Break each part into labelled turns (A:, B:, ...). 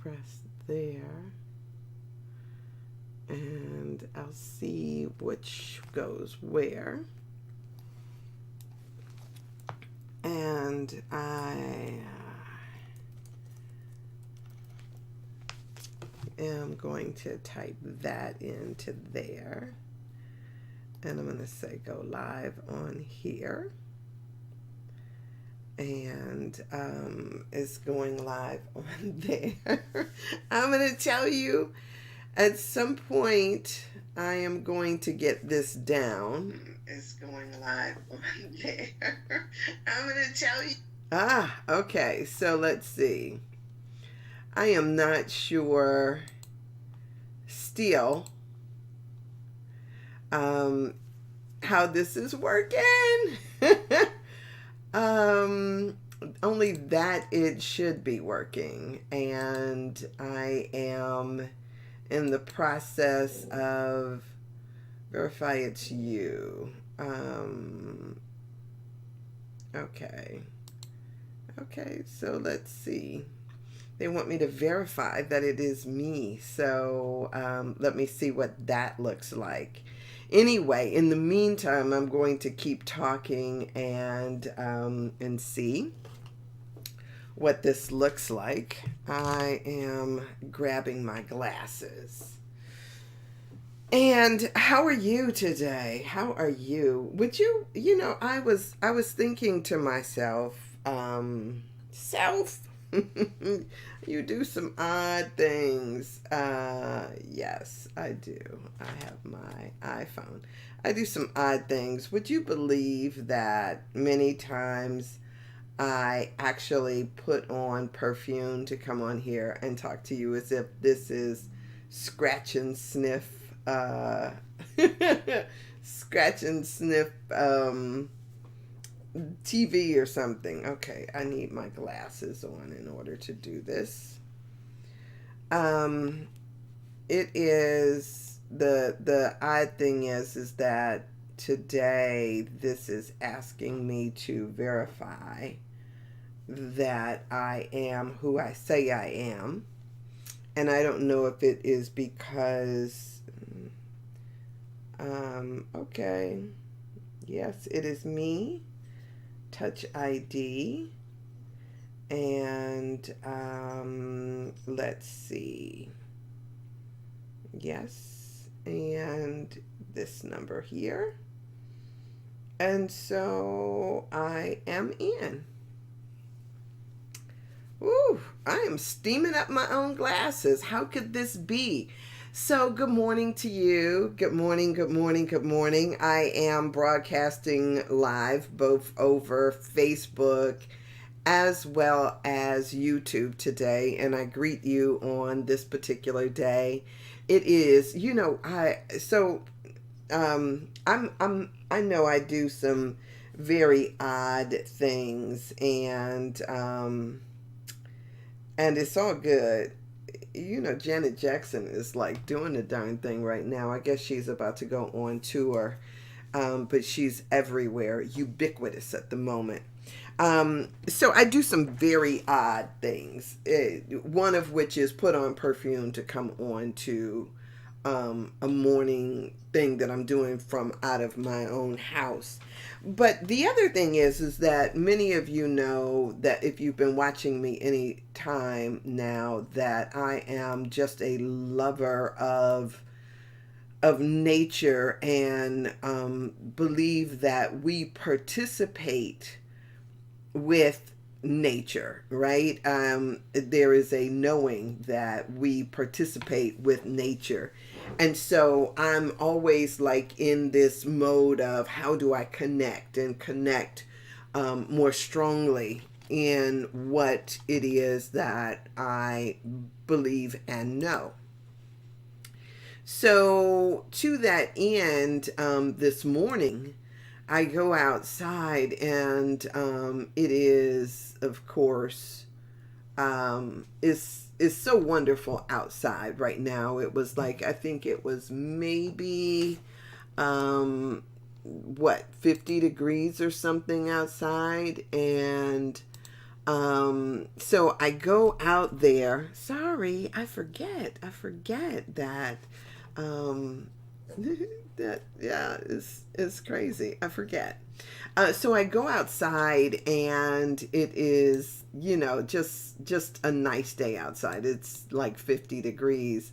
A: press there. And I'll see which goes where. And I am going to type that into there. And I'm going to say go live on here. And it's going live on there. I'm going to tell you at some point I am going to get this down. It's going live on there. I'm going to tell you. Okay. So let's see. I am not sure still how this is working. Only that it should be working, and I am in the process of verify it's you. Okay, so let's see. They want me to verify that it is me, so let me see what that looks like. Anyway, in the meantime, I'm going to keep talking and see what this looks like. I am grabbing my glasses. And how are you today? How are you? Would you know, I was thinking to myself, self, you do some odd things. Yes, I do. I have my iPhone. I do some odd things. Would you believe that many times I actually put on perfume to come on here and talk to you as if this is scratch and sniff, scratch and sniff, TV or something. Okay, I need my glasses on in order to do this. It is the odd thing is that today this is asking me to verify that I am who I say I am. And I don't know if it is because, okay, yes, it is me, Touch ID, and let's see, yes, and this number here, and so I am in. Ooh, I am steaming up my own glasses. How could this be? So good morning to you. Good morning, good morning, good morning. I am broadcasting live both over Facebook as well as YouTube today, and I greet you on this particular day. It is, I know I do some very odd things, and it's all good. Janet Jackson is like doing the darn thing right now. I guess she's about to go on tour, but she's everywhere, ubiquitous at the moment. So I do some very odd things. One of which is put on perfume to come on to a morning thing that I'm doing from out of my own house. But the other thing is that many of you know that if you've been watching me any time now, that I am just a lover of nature, and believe that we participate with nature, right? There is a knowing that we participate with nature. And so I'm always like in this mode of how do I connect more strongly in what it is that I believe and know. So to that end, this morning, I go outside, and it is, of course, is so wonderful outside right now. It was like, I think it was maybe 50 degrees or something outside, and So I go out there. Sorry, I forget that. Um, that yeah, is crazy. I forget. So I go outside, and it is, just a nice day outside. It's like 50 degrees,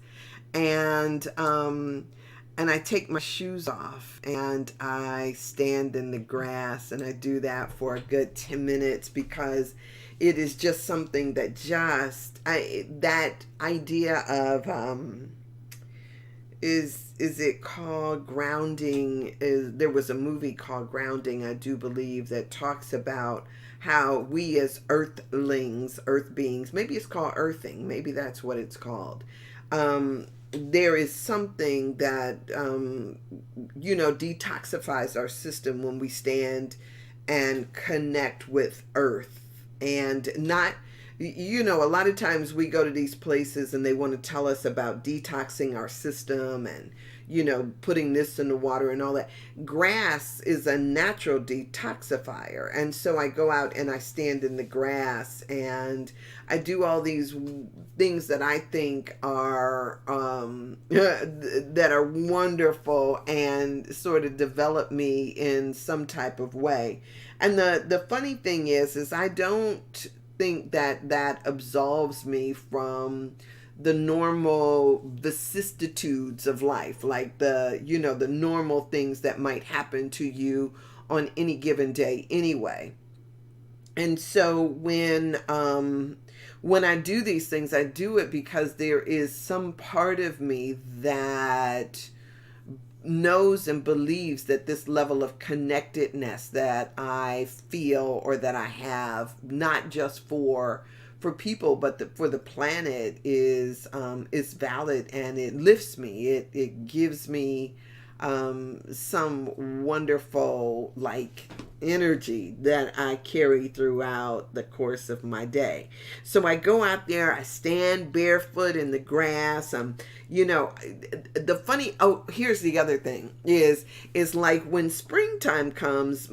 A: and I take my shoes off, and I stand in the grass, and I do that for a good 10 minutes, because it is just something that that idea of is it called grounding? There was a movie called Grounding, I do believe, that talks about how we as earthlings, earth beings, maybe it's called earthing, maybe that's what it's called. There is something that detoxifies our system when we stand and connect with earth, and not, a lot of times we go to these places and they want to tell us about detoxing our system, and putting this in the water and all that. Grass is a natural detoxifier, and so I go out and I stand in the grass, and I do all these things that I think are that are wonderful, and sort of develop me in some type of way. And the funny thing is I don't think that absolves me from the normal vicissitudes of life, like the normal things that might happen to you on any given day anyway. And so when I do these things, I do it because there is some part of me that knows and believes that this level of connectedness that I feel, or that I have, not just for people, but for the planet, is valid, and it lifts me. It gives me some wonderful, like, energy that I carry throughout the course of my day. So I go out there, I stand barefoot in the grass. The funny, oh, here's the other thing is like when springtime comes,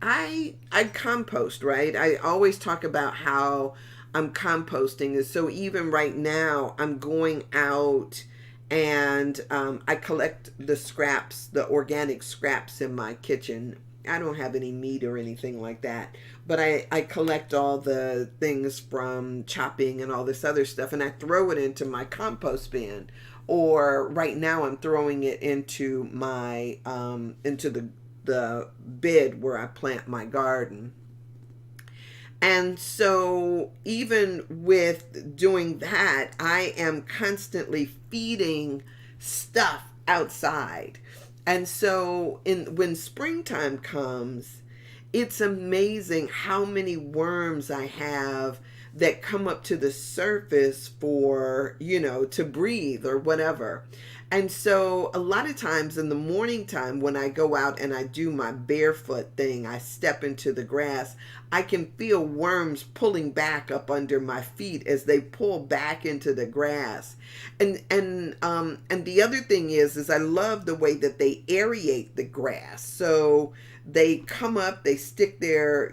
A: I compost, right? I always talk about how I'm composting. And so even right now, I'm going out, and I collect the scraps, the organic scraps in my kitchen. I don't have any meat or anything like that, but I collect all the things from chopping and all this other stuff, and I throw it into my compost bin. Or right now, I'm throwing it into my into the bed where I plant my garden. And so, even with doing that, I am constantly feeding stuff outside. And so, when springtime comes, it's amazing how many worms I have that come up to the surface for, to breathe or whatever. And so a lot of times in the morning time, when I go out and I do my barefoot thing, I step into the grass, I can feel worms pulling back up under my feet as they pull back into the grass. And the other thing is I love the way that they aerate the grass. So they come up, they stick their,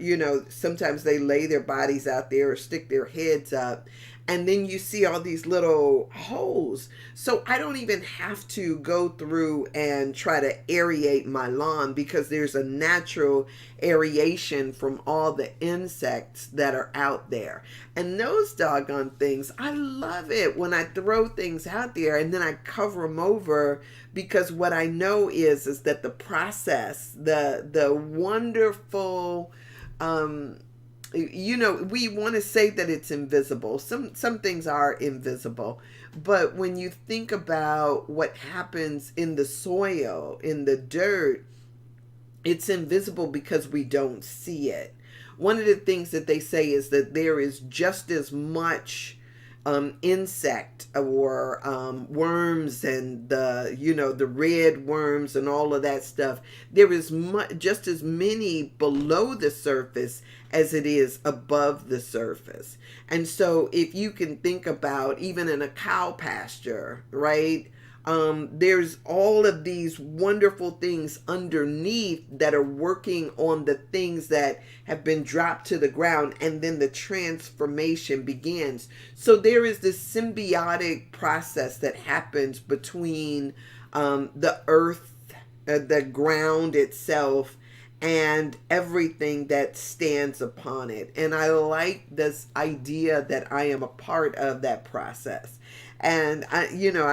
A: sometimes they lay their bodies out there or stick their heads up. And then you see all these little holes. So I don't even have to go through and try to aerate my lawn, because there's a natural aeration from all the insects that are out there. And those doggone things, I love it when I throw things out there and then I cover them over, because what I know is that the process, the wonderful, we want to say that it's invisible. Some things are invisible, but when you think about what happens in the soil, in the dirt, it's invisible because we don't see it. One of the things that they say is that there is just as much insect or worms, and the red worms and all of that stuff. There is just as many below the surface as it is above the surface. And so if you can think about, even in a cow pasture, right? There's all of these wonderful things underneath that are working on the things that have been dropped to the ground, and then the transformation begins. So there is this symbiotic process that happens between the earth, the ground itself, and everything that stands upon it. And I like this idea that I am a part of that process. And I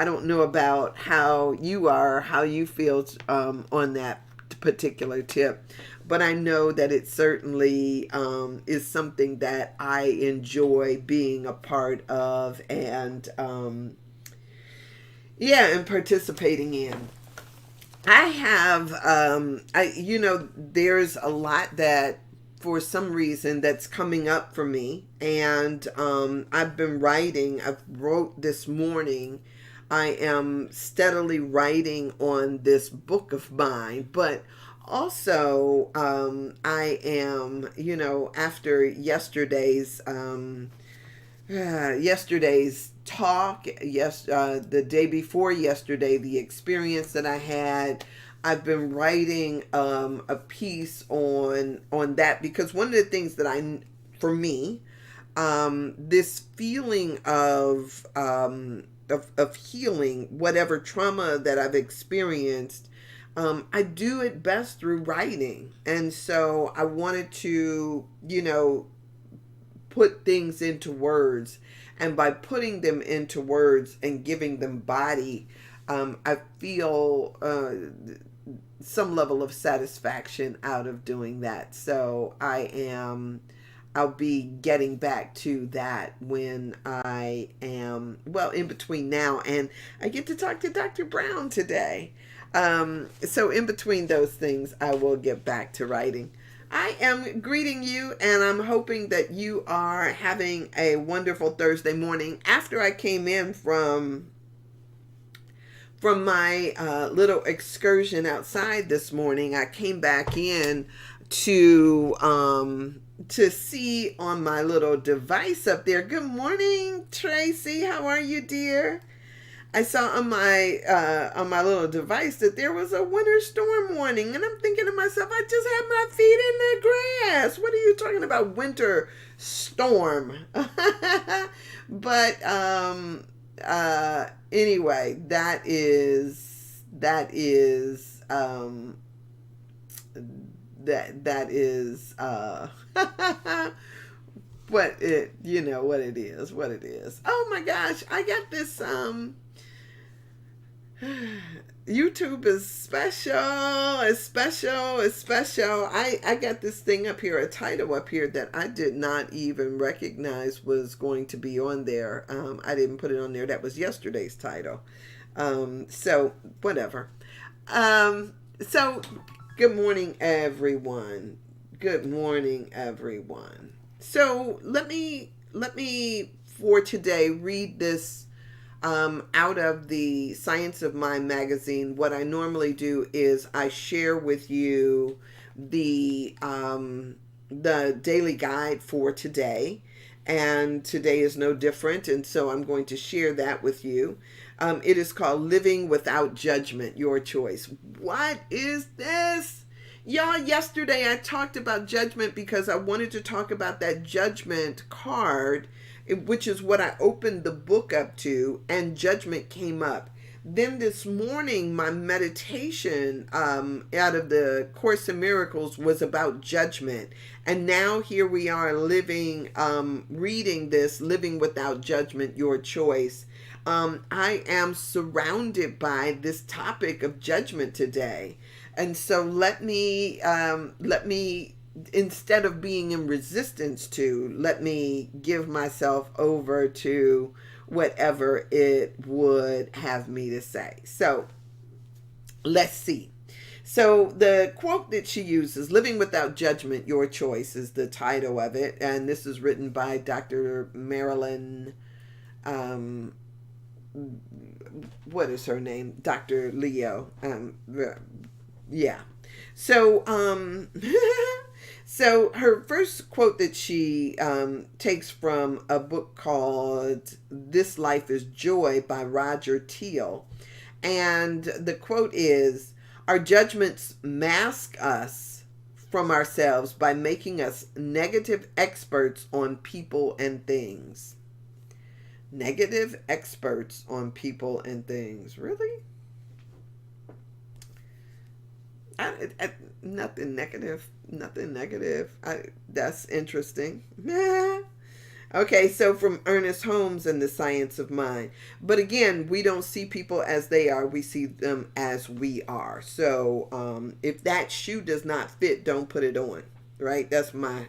A: don't know about how you are, how you feel on that particular tip, but I know that it certainly is something that I enjoy being a part of, and and participating in. I have, there's a lot that for some reason that's coming up for me. And I've been writing, I've wrote this morning. I am steadily writing on this book of mine, but also I am, after yesterday's talk, the day before yesterday, the experience that I had, I've been writing a piece on that, because one of the things that for me, this feeling of healing whatever trauma that I've experienced, I do it best through writing. And so I wanted to, put things into words. And by putting them into words and giving them body, I feel some level of satisfaction out of doing that. So I'll be getting back to that when I am, well, in between now and I get to talk to Dr. Brown today. So in between those things, I will get back to writing. I am greeting you, and I'm hoping that you are having a wonderful Thursday morning. After I came in from my little excursion outside this morning, I came back in to see on my little device up there. Good morning, Tracy. How are you, dear? I saw on my little device that there was a winter storm warning, and I'm thinking to myself, I just had my feet in the grass. What are you talking about, winter storm? But anyway, that is what it what it is. Oh my gosh, I got this YouTube is special. It's special. It's special. I got this thing up here, a title up here that I did not even recognize was going to be on there. I didn't put it on there. That was yesterday's title. So whatever. So good morning, everyone. Good morning, everyone. So let me for today read this out of the Science of Mind magazine. What I normally do is I share with you the daily guide for today, and today is no different, and so I'm going to share that with you. It is called Living Without Judgment, Your Choice. What is this? Y'all, yesterday I talked about judgment because I wanted to talk about that judgment card, which is what I opened the book up to, and judgment came up. Then this morning, my meditation out of the Course in Miracles was about judgment. And now here we are reading this, Living Without Judgment, Your Choice. I am surrounded by this topic of judgment today. And so let me, instead of being in resistance to, let me give myself over to whatever it would have me to say. So let's see. So the quote that she uses, Living Without Judgment, Your Choice, is the title of it. And this is written by Dr. Marilyn, what is her name? Dr. Leo. Yeah. So, so her first quote that she takes from a book called This Life is Joy by Roger Teal. And the quote is, our judgments mask us from ourselves by making us negative experts on people and things. Negative experts on people and things. Really? Nothing negative. Nothing negative. That's interesting. Okay, so from Ernest Holmes and the Science of Mind. But again, we don't see people as they are. We see them as we are. So if that shoe does not fit, don't put it on. Right? That's my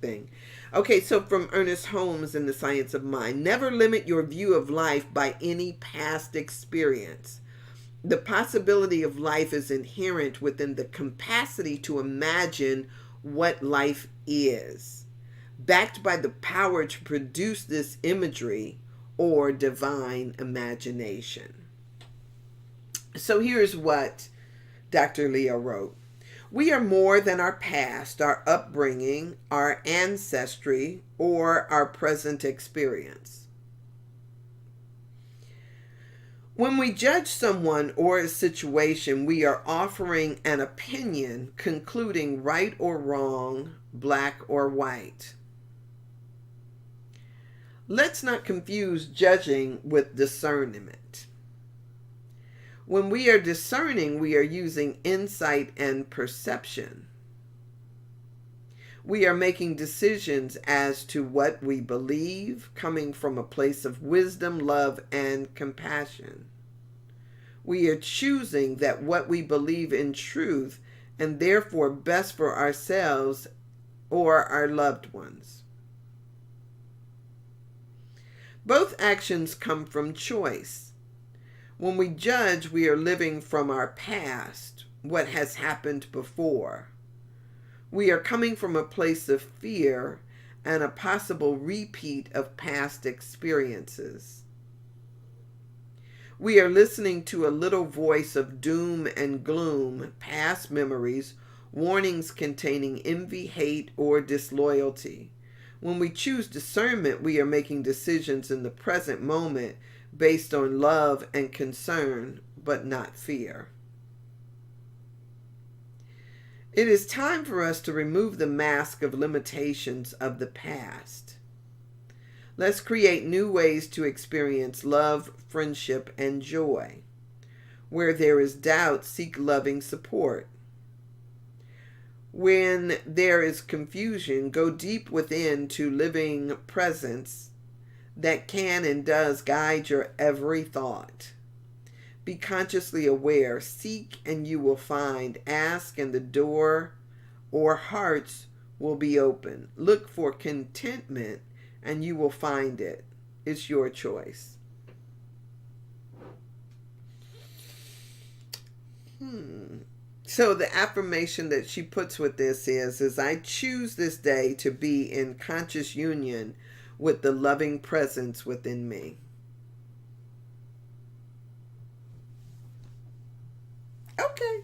A: thing. Okay, so from Ernest Holmes and the Science of Mind. Never limit your view of life by any past experience. The possibility of life is inherent within the capacity to imagine what life is, backed by the power to produce this imagery or divine imagination. So here's what Dr. Leo wrote. We are more than our past, our upbringing, our ancestry, or our present experience. When we judge someone or a situation, we are offering an opinion, concluding right or wrong, black or white. Let's not confuse judging with discernment. When we are discerning, we are using insight and perception. We are making decisions as to what we believe, coming from a place of wisdom, love, and compassion. We are choosing that what we believe in truth and therefore best for ourselves or our loved ones. Both actions come from choice. When we judge, we are living from our past, what has happened before. We are coming from a place of fear and a possible repeat of past experiences. We are listening to a little voice of doom and gloom, past memories, warnings containing envy, hate, or disloyalty. When we choose discernment, we are making decisions in the present moment based on love and concern, but not fear. It is time for us to remove the mask of limitations of the past. Let's create new ways to experience love, friendship, and joy. Where there is doubt, seek loving support. When there is confusion, go deep within to living presence that can and does guide your every thought. Be consciously aware. Seek and you will find. Ask and the door or hearts will be open. Look for contentment and you will find it. It's your choice. So the affirmation that she puts with this is I choose this day to be in conscious union with the loving presence within me. Okay.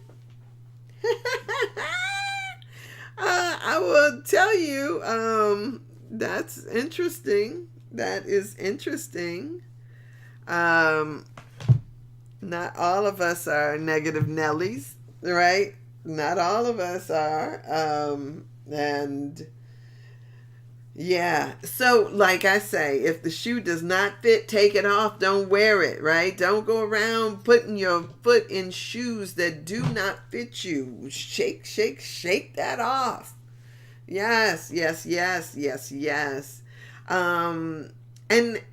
A: I will tell you, that's interesting. That is interesting. Not all of us are negative Nellies, right? Not all of us are. And yeah, so like I say, if the shoe does not fit, take it off. Don't wear it, right? Don't go around putting your foot in shoes that do not fit you. Shake, shake, shake that off. Yes, yes, yes, yes, yes. And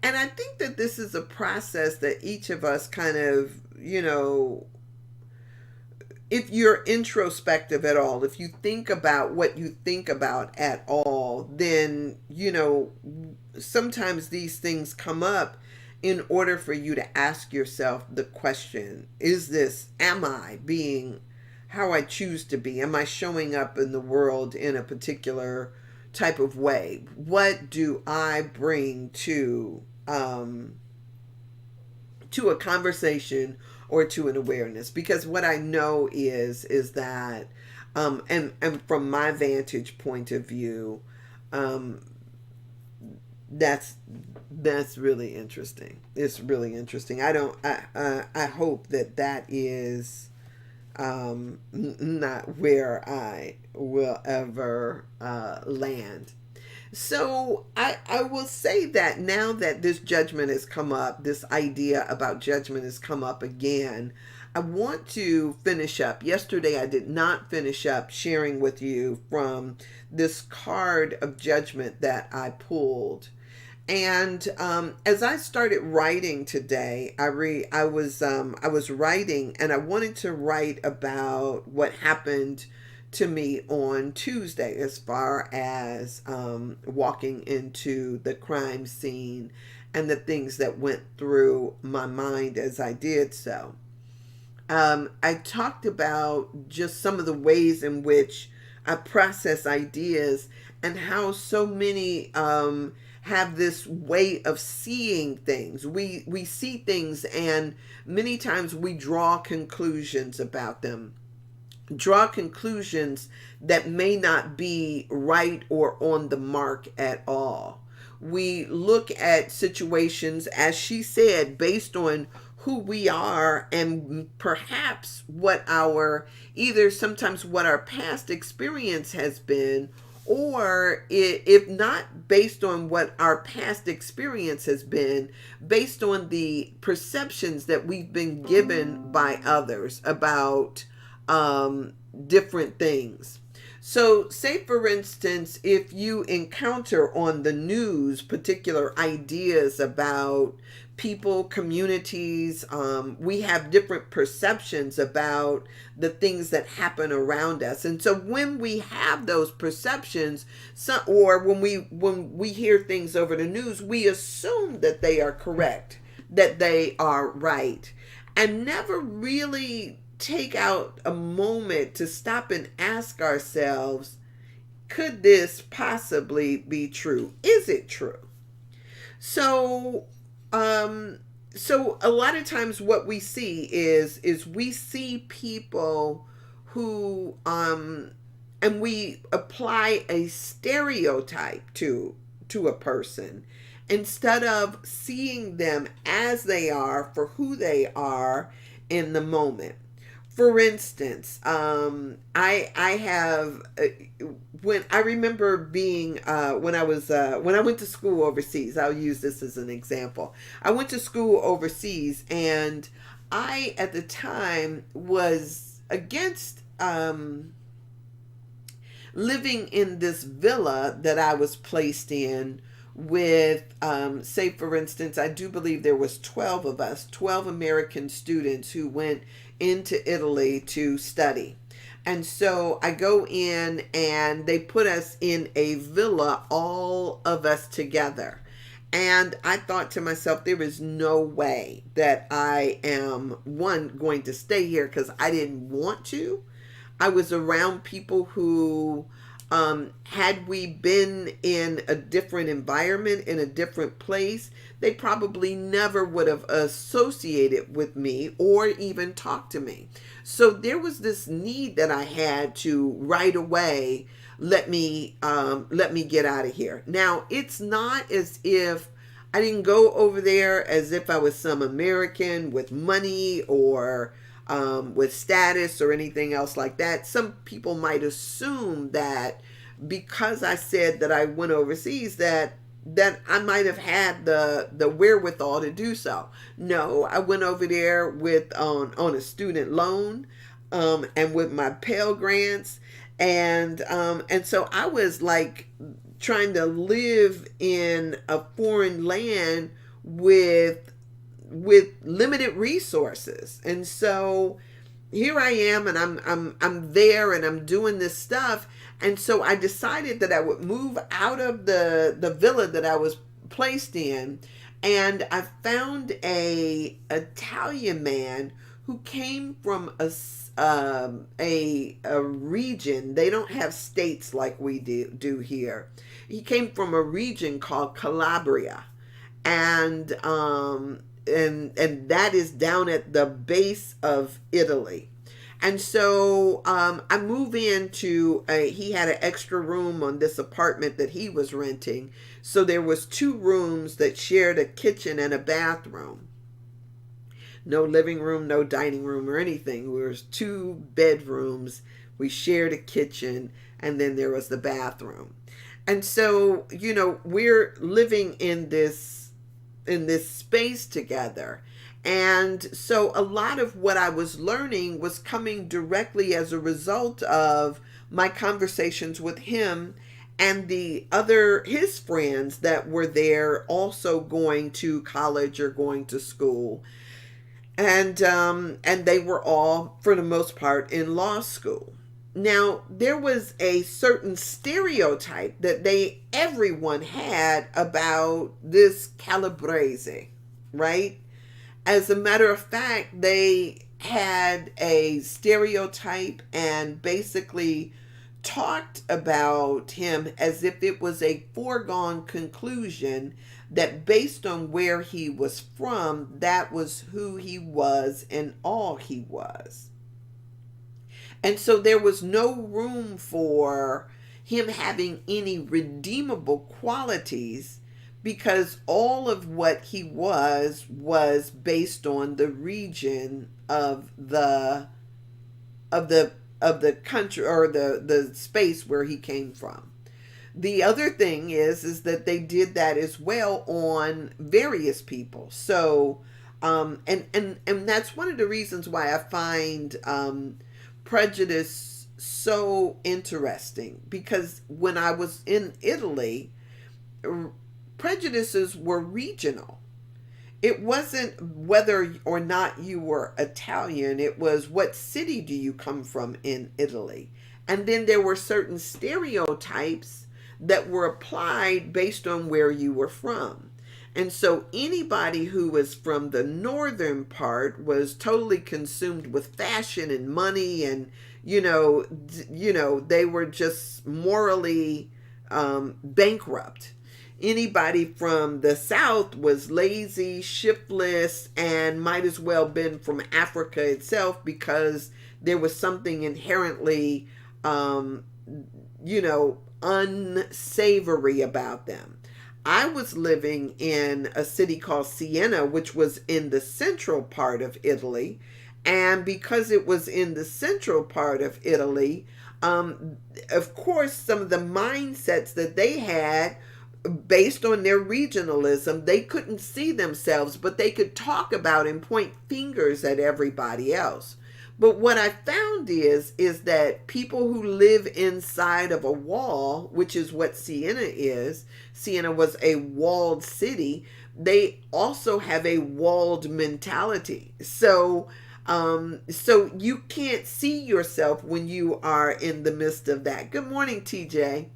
A: I think that this is a process that each of us kind of, if you're introspective at all, if you think about what you think about at all, then, sometimes these things come up in order for you to ask yourself the question, am I being how I choose to be? Am I showing up in the world in a particular type of way? What do I bring to a conversation or to an awareness? Because what I know is that and from my vantage point of view, That's that's really interesting. It's really interesting. I don't. I hope that that is not where I will ever land. So I will say that now that this judgment has come up, this idea about judgment has come up again, I want to finish up. Yesterday I did not finish up sharing with you from this card of judgment that I pulled. And as I started writing today, I was writing, and I wanted to write about what happened to me on Tuesday, as far as walking into the crime scene and the things that went through my mind as I did so. I talked about just some of the ways in which I process ideas, and how so many have this way of seeing things. We see things, and many times we draw conclusions about them. Draw conclusions that may not be right or on the mark at all. We look at situations, as she said, based on who we are, and perhaps what our, either sometimes what our past experience has been, or if not based on what our past experience has been, based on the perceptions that we've been given by others about different things. So, say for instance, if you encounter on the news particular ideas about people, communities, we have different perceptions about the things that happen around us. And so when we have those perceptions, or when we hear things over the news, we assume that they are correct, that they are right, and never really take out a moment to stop and ask ourselves, could this possibly be true? Is it true? So, so a lot of times what we see is we see people who and we apply a stereotype to a person, instead of seeing them as they are, for who they are in the moment. For instance, I have when I remember being when I went to school overseas. I'll use this as an example. I went to school overseas, and I at the time was against living in this villa that I was placed in with, say for instance, I do believe there was 12 of us, 12 American students who went into Italy to study. And so I go in, and they put us in a villa, all of us together. And I thought to myself, there is no way that I am, one, going to stay here, because I didn't want to. I was around people who, had we been in a different environment, in a different place, they probably never would have associated with me or even talked to me. So there was this need that I had to right away let me get out of here. Now, it's not as if I didn't go over there as if I was some American with money, or with status or anything else like that. Some people might assume that because I said that I went overseas, that I might have had the wherewithal to do so. No, I went over there with on a student loan, and with my Pell Grants, and so I was like trying to live in a foreign land with limited resources. And so here I am, and I'm there, and I'm doing this stuff. And so I decided that I would move out of the villa that I was placed in, and I found a Italian man who came from a region. They don't have states like we do here. He came from a region called Calabria, and and that is down at the base of Italy. And so I move into he had an extra room on this apartment that he was renting. So there was two rooms that shared a kitchen and a bathroom. No living room, no dining room or anything. There was two bedrooms. We shared a kitchen, and then there was the bathroom. And so, we're living in this space together. And so a lot of what I was learning was coming directly as a result of my conversations with him and the other his friends that were there also going to college or going to school. And they were all for the most part in law school. Now, there was a certain stereotype that everyone had about this Calabrese, right? As a matter of fact, they had a stereotype and basically talked about him as if it was a foregone conclusion that based on where he was from, that was who he was and all he was. And so there was no room for him having any redeemable qualities because all of what he was based on the region of the country or the space where he came from. The other thing is that they did that as well on various people. So and that's one of the reasons why I find prejudice so interesting, because when I was in Italy, prejudices were regional. It wasn't whether or not you were Italian, it was what city do you come from in Italy. And then there were certain stereotypes that were applied based on where you were from. And so anybody who was from the northern part was totally consumed with fashion and money, and they were just morally bankrupt. Anybody from the south was lazy, shiftless, and might as well been from Africa itself, because there was something inherently unsavory about them. I was living in a city called Siena, which was in the central part of Italy. And because it was in the central part of Italy, of course, some of the mindsets that they had based on their regionalism, they couldn't see themselves, but they could talk about and point fingers at everybody else. But what I found is that people who live inside of a wall, which is what Siena is, Siena was a walled city, they also have a walled mentality. So you can't see yourself when you are in the midst of that. Good morning, TJ.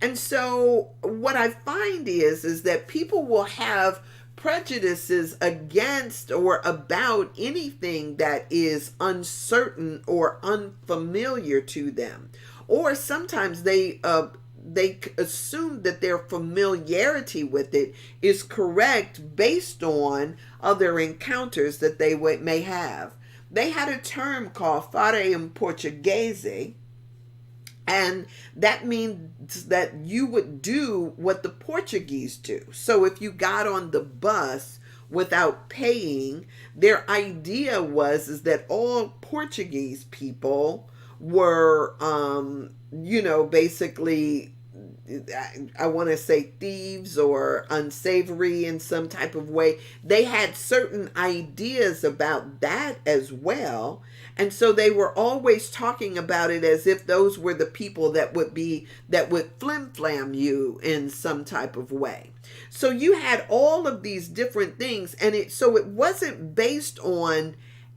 A: And so what I find is that people will have prejudices against or about anything that is uncertain or unfamiliar to them. Or sometimes they assume that their familiarity with it is correct based on other encounters that they may have. They had a term called fare in Portuguese, and that means that you would do what the Portuguese do. So if you got on the bus without paying, their idea is that all Portuguese people were, basically, I want to say thieves or unsavory in some type of way. They had certain ideas about that as well. And so they were always talking about it as if those were the people that would flim flam you in some type of way. So you had all of these different things, and it wasn't based on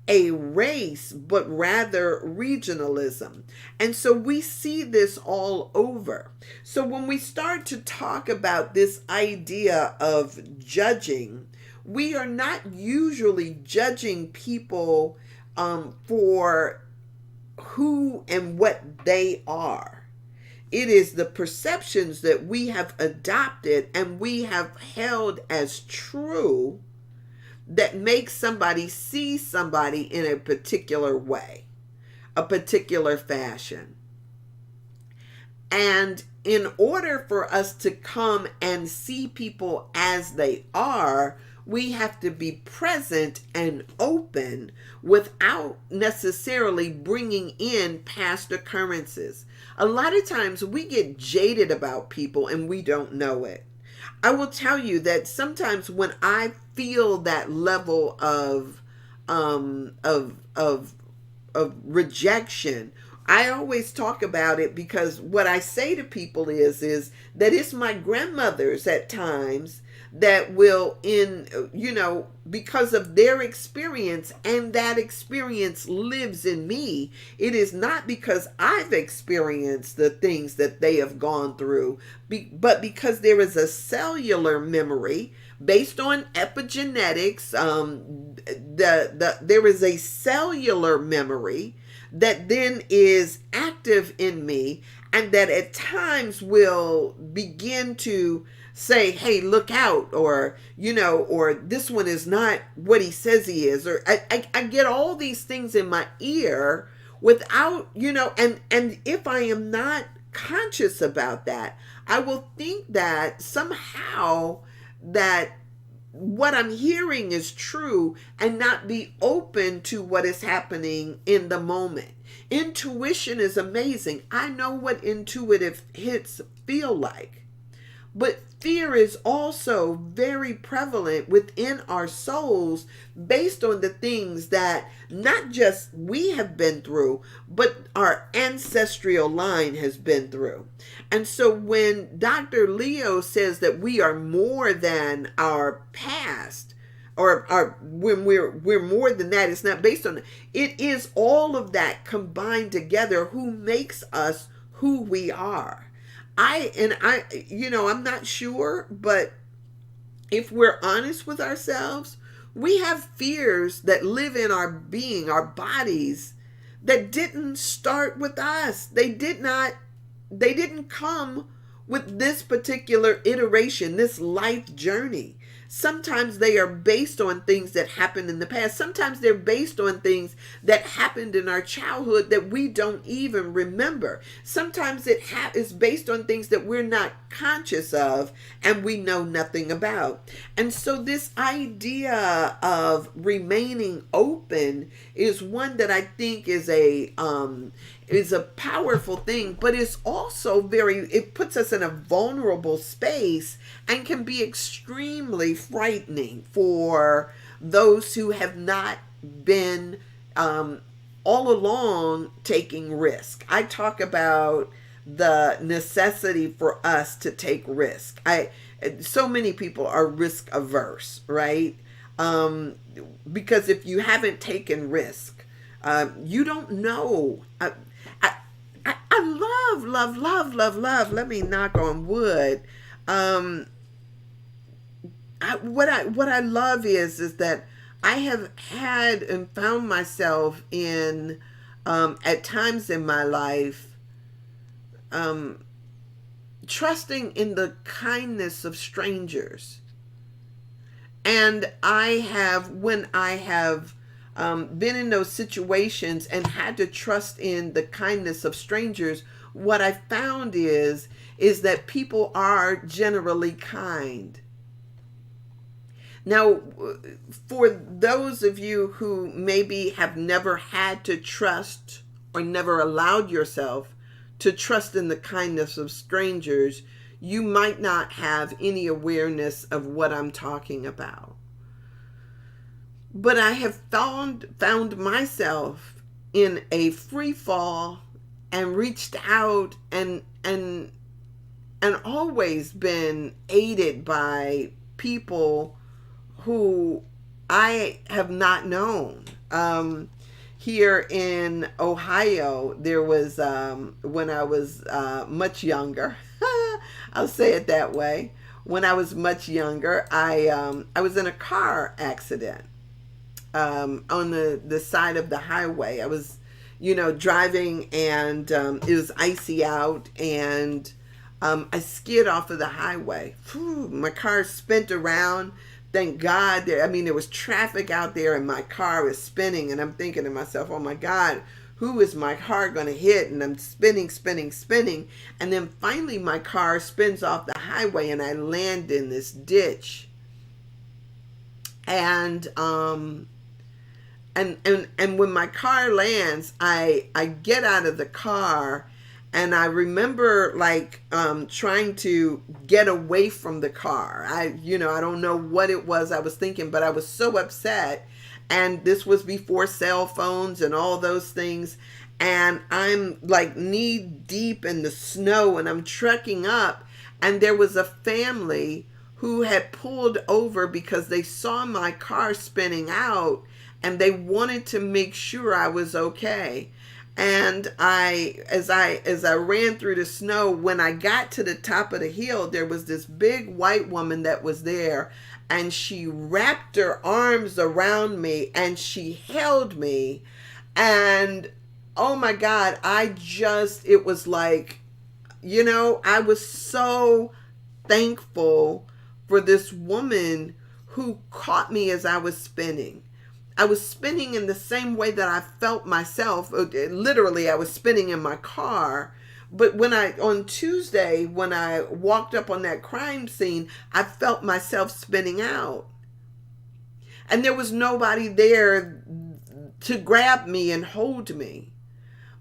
A: a race, but rather regionalism. And so we see this all over. So when we start to talk about this idea of judging, we are not usually judging people for who and what they are. It is the perceptions that we have adopted and we have held as true that make somebody see somebody in a particular way. a particular fashion. And in order for us to come and see people as they are, we have to be present and open without necessarily bringing in past occurrences. A lot of times we get jaded about people and we don't know it. I will tell you that sometimes when I feel that level of um, of of of rejection, I always talk about it, because what I say to people is that it's my grandmothers at times that will, in because of their experience, and that experience lives in me. It is not because I've experienced the things that they have gone through, but because there is a cellular memory based on epigenetics. There is a cellular memory that then is active in me, and that at times will begin to say, hey, look out, or or this one is not what he says he is, or I get all these things in my ear without, and if I am not conscious about that, I will think that somehow that what I'm hearing is true, and not be open to what is happening in the moment. Intuition is amazing. I know what intuitive hits feel like. But fear is also very prevalent within our souls, based on the things that not just we have been through, but our ancestral line has been through. And so when Dr. Leo says that we are more than our past, or when we're more than that, it's not based on it. It is all of that combined together who makes us who we are. I'm not sure, but if we're honest with ourselves, we have fears that live in our being, our bodies, that didn't start with us. They didn't come with this particular iteration, this life journey. Sometimes they are based on things that happened in the past. Sometimes they're based on things that happened in our childhood that we don't even remember. Sometimes it is based on things that we're not conscious of and we know nothing about. And so this idea of remaining open is one that I think is a powerful thing, but it's also it puts us in a vulnerable space and can be extremely frightening for those who have not been all along taking risk. I talk about the necessity for us to take risk. So many people are risk averse, right? Because if you haven't taken risk, you don't know. I love. Let me knock on wood. What I love is that I have had and found myself in at times in my life trusting in the kindness of strangers. And when I have been in those situations and had to trust in the kindness of strangers, what I found is that people are generally kind. Now, for those of you who maybe have never had to trust, or never allowed yourself to trust in the kindness of strangers, you might not have any awareness of what I'm talking about. But I have found myself in a free fall, and reached out and always been aided by people who I have not known. Here in Ohio, there was when I was much younger. I'll say it that way. When I was much younger, I was in a car accident on the side of the highway. I was, driving, and it was icy out, and I skid off of the highway. Whew, my car spent around. Thank God. There was traffic out there, and my car was spinning, and I'm thinking to myself, oh my God, who is my car going to hit? And I'm spinning, spinning, spinning. And then finally my car spins off the highway and I land in this ditch. And and when my car lands, I get out of the car, and I remember like trying to get away from the car. I don't know what it was I was thinking, but I was so upset. And this was before cell phones and all those things. And I'm like knee deep in the snow, and I'm trekking up, and there was a family who had pulled over because they saw my car spinning out, and they wanted to make sure I was okay. And as I ran through the snow, when I got to the top of the hill, there was this big white woman that was there, and she wrapped her arms around me and she held me. And oh my God, it was like, I was so thankful for this woman who caught me as I was spinning. I was spinning in the same way that I felt myself. Literally, I was spinning in my car. But on Tuesday, when I walked up on that crime scene, I felt myself spinning out. And there was nobody there to grab me and hold me.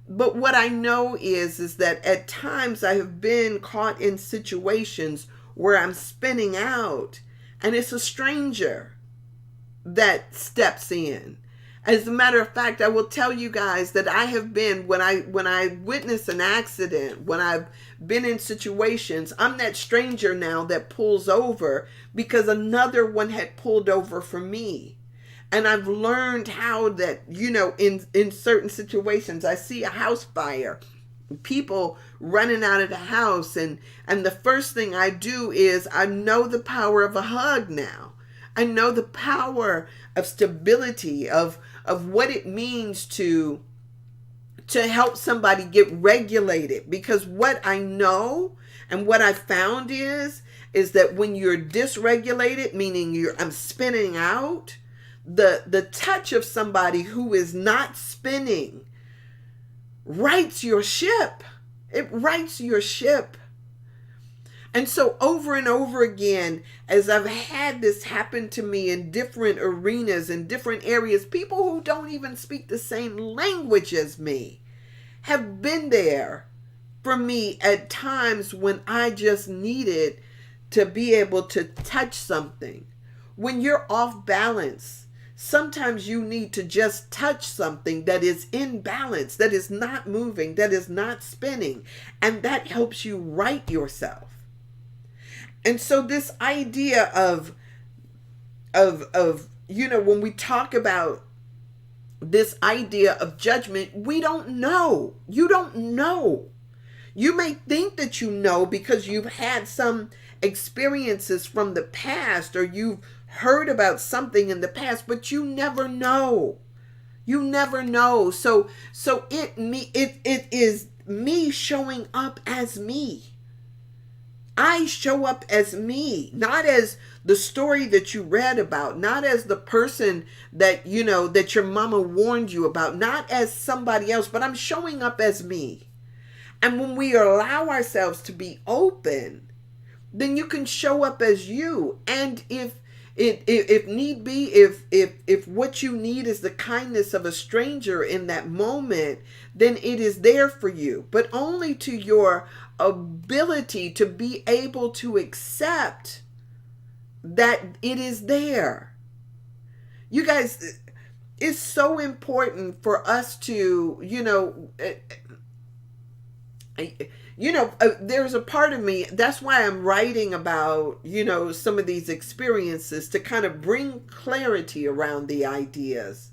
A: But what I know is that at times I have been caught in situations where I'm spinning out, and it's a stranger that steps in. As a matter of fact, I will tell you guys that I have been, when I witness an accident, when I've been in situations, I'm that stranger now that pulls over because another one had pulled over for me. And I've learned how that, in certain situations, I see a house fire, people running out of the house, and the first thing I do is I know the power of a hug now. I know the power of stability, of what it means to help somebody get regulated. Because what I know and what I found is that when you're dysregulated, meaning I'm spinning out, the touch of somebody who is not spinning rights your ship. It rights your ship. And so over and over again, as I've had this happen to me in different arenas, in different areas, people who don't even speak the same language as me have been there for me at times when I just needed to be able to touch something. When you're off balance, sometimes you need to just touch something that is in balance, that is not moving, that is not spinning, and that helps you right yourself. And so this idea of when we talk about this idea of judgment, we don't know. You don't know. You may think that you know because you've had some experiences from the past, or you've heard about something in the past, but you never know. You never know. So it is me showing up as me. I show up as me, not as the story that you read about, not as the person that, that your mama warned you about, not as somebody else, but I'm showing up as me. And when we allow ourselves to be open, then you can show up as you. And if need be, if what you need is the kindness of a stranger in that moment, then it is there for you, but only to your ability to be able to accept that it is there. You guys, it's so important for us to, there's a part of me, that's why I'm writing about, some of these experiences, to kind of bring clarity around the ideas.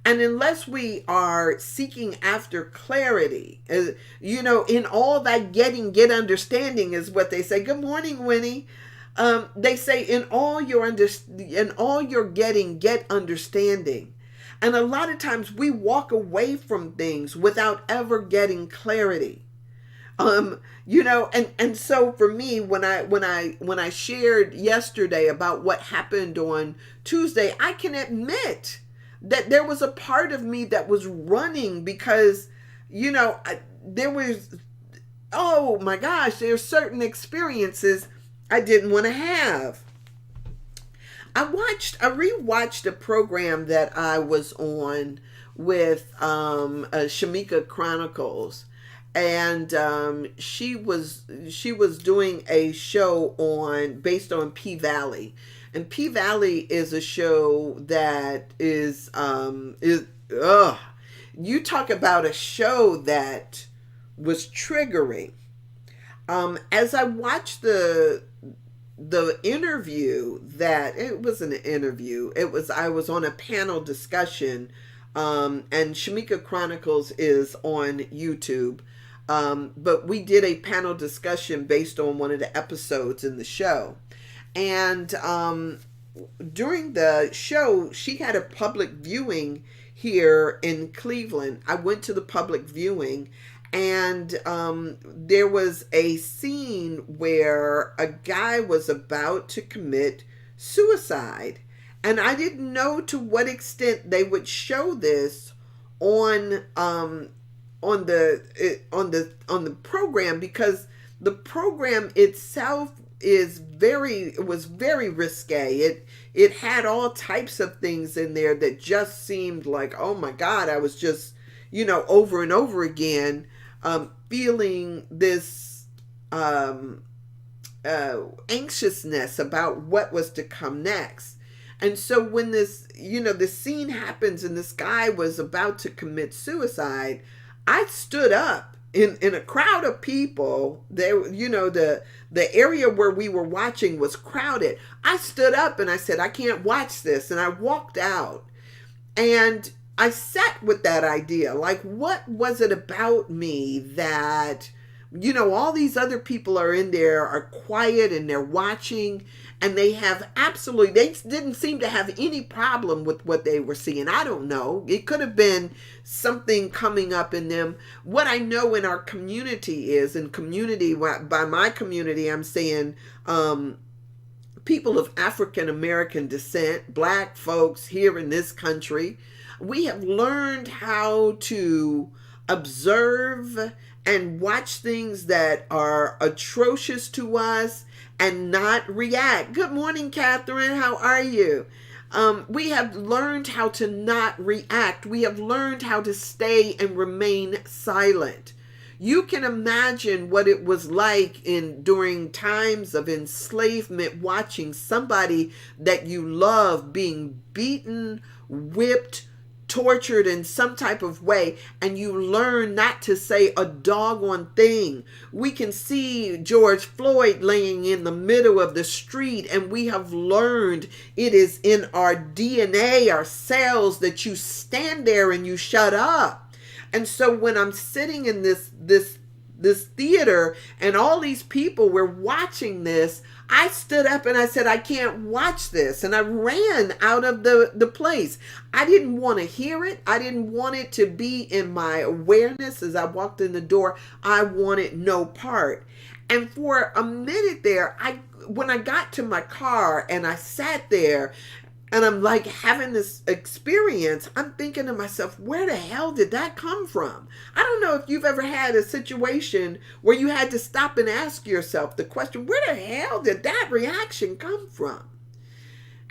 A: And unless we are seeking after clarity, in all that get understanding is what they say. Good morning, Winnie. They say in all your getting, get understanding. And a lot of times we walk away from things without ever getting clarity. And so for me, when I shared yesterday about what happened on Tuesday, I can admit that there was a part of me that was running because, there was, oh my gosh, there's certain experiences I didn't want to have. I rewatched a program that I was on with Shamika Chronicles, and she was doing a show on based on P Valley, and P Valley is a show that is you talk about a show that was triggering. As I watched the interview, that it wasn't an interview, I was on a panel discussion, and Shamika Chronicles is on YouTube, but we did a panel discussion based on one of the episodes in the show. And during the show, she had a public viewing here in Cleveland. I went to the public viewing, and there was a scene where a guy was about to commit suicide. And I didn't know to what extent they would show this on the program, because the program itself was very risque. It had all types of things in there that just seemed like, oh my God, I was just, over and over again, feeling this anxiousness about what was to come next. And so when this scene happens and this guy was about to commit suicide, I stood up in a crowd of people. There, the area where we were watching was crowded. I stood up and I said, I can't watch this. And I walked out, and I sat with that idea. Like, what was it about me that, all these other people are in there, are quiet, and they're watching, and they didn't seem to have any problem with what they were seeing. I don't know. It could have been something coming up in them. What I know in our community is, by my community, I'm saying people of African American descent, Black folks here in this country, we have learned how to observe and watch things that are atrocious to us and not react. Good morning, Catherine. How are you? We have learned how to not react. We have learned how to stay and remain silent. You can imagine what it was like during times of enslavement, watching somebody that you love being beaten, whipped, tortured in some type of way, and you learn not to say a doggone thing. We can see George Floyd laying in the middle of the street, and we have learned it is in our DNA, our cells, that you stand there and you shut up. And so when I'm sitting in this theater and all these people were watching this, I stood up and I said, I can't watch this. And I ran out of the place. I didn't want to hear it. I didn't want it to be in my awareness as I walked in the door. I wanted no part. And for a minute there, when I got to my car and I sat there, and I'm like having this experience, I'm thinking to myself, where the hell did that come from? I don't know if you've ever had a situation where you had to stop and ask yourself the question, where the hell did that reaction come from?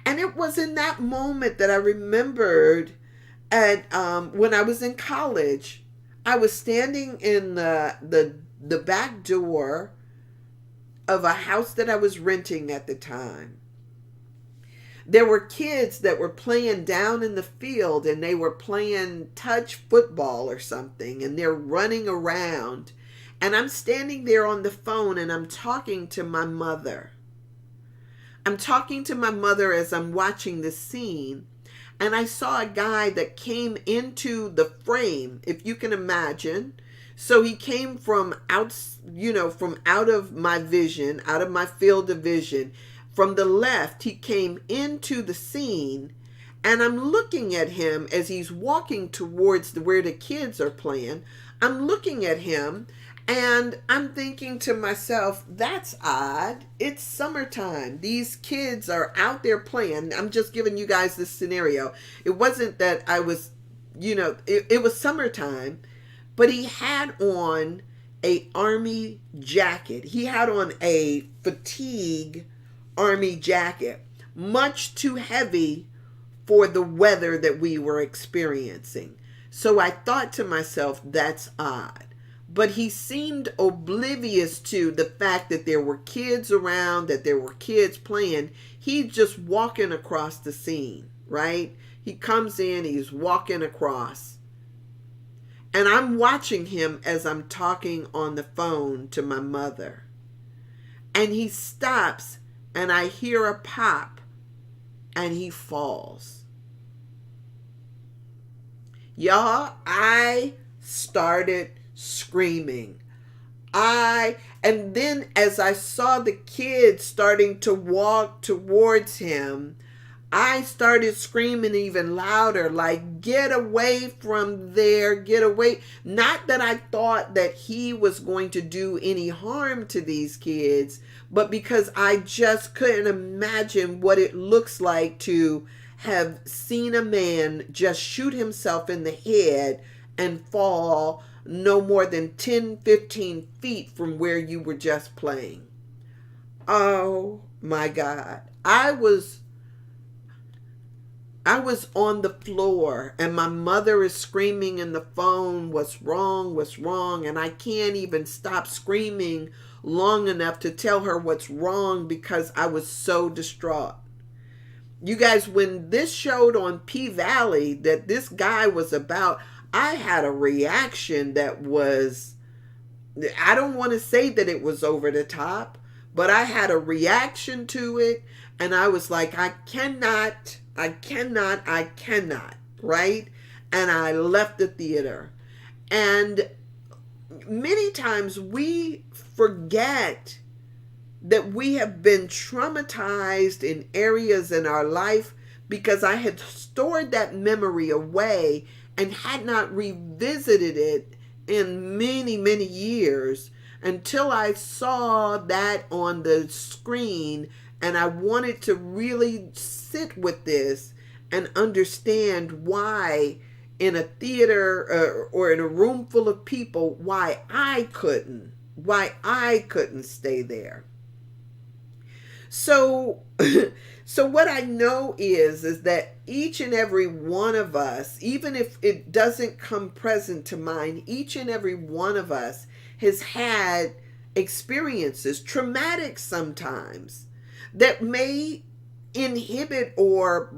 A: And it was in that moment that I remembered when I was in college, I was standing in the back door of a house that I was renting at the time. There were kids that were playing down in the field, and they were playing touch football or something, and they're running around. And I'm standing there on the phone, and I'm talking to my mother. I'm talking to my mother as I'm watching the scene, and I saw a guy that came into the frame, if you can imagine. So he came from out of my vision, out of my field of vision. From the left, he came into the scene, and I'm looking at him as he's walking towards where the kids are playing. I'm looking at him, And I'm thinking to myself, that's odd. It's summertime. These kids are out there playing. I'm just giving you guys this scenario. It wasn't that I was, it was summertime, but he had on a army jacket. He had on a fatigue army jacket, much too heavy for the weather that we were experiencing. So I thought to myself, that's odd. But he seemed oblivious to the fact that there were kids around, that there were kids playing. He's just walking across the scene, right? He comes in, he's walking across. And I'm watching him as I'm talking on the phone to my mother. And he stops, and I hear a pop, and he falls. Y'all, I started screaming. And then as I saw the kids starting to walk towards him, I started screaming even louder, like, get away from there, get away. Not that I thought that he was going to do any harm to these kids, but because I just couldn't imagine what it looks like to have seen a man just shoot himself in the head and fall no more than 10, 15 feet from where you were just playing. Oh my God. I was on the floor, and my mother is screaming in the phone, what's wrong, what's wrong? And I can't even stop screaming long enough to tell her what's wrong because I was so distraught. You guys, when this showed on P-Valley that this guy was about, I had a reaction that was, I don't want to say that it was over the top, but I had a reaction to it, and I was like, I cannot, right? And I left the theater. And many times we forget that we have been traumatized in areas in our life because I had stored that memory away and had not revisited it in many, many years until I saw that on the screen, and I wanted to really sit with this and understand why in a theater or in a room full of people, why I couldn't stay there. So what I know is that each and every one of us, even if it doesn't come present to mind, each and every one of us has had experiences, traumatic sometimes, that may inhibit or,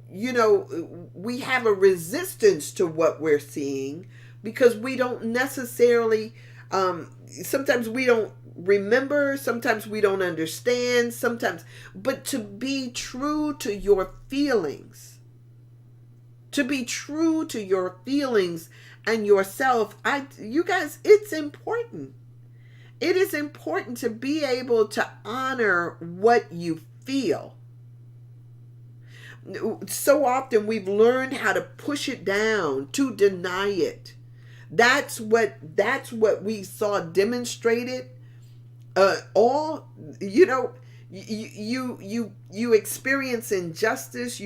A: we have a resistance to what we're seeing because we don't necessarily, sometimes we don't remember, sometimes we don't understand, but to be true to your feelings, and yourself, you guys, it's important. It is important to be able to honor what you feel. So often we've learned how to push it down, to deny it. That's what we saw demonstrated. You experience injustice.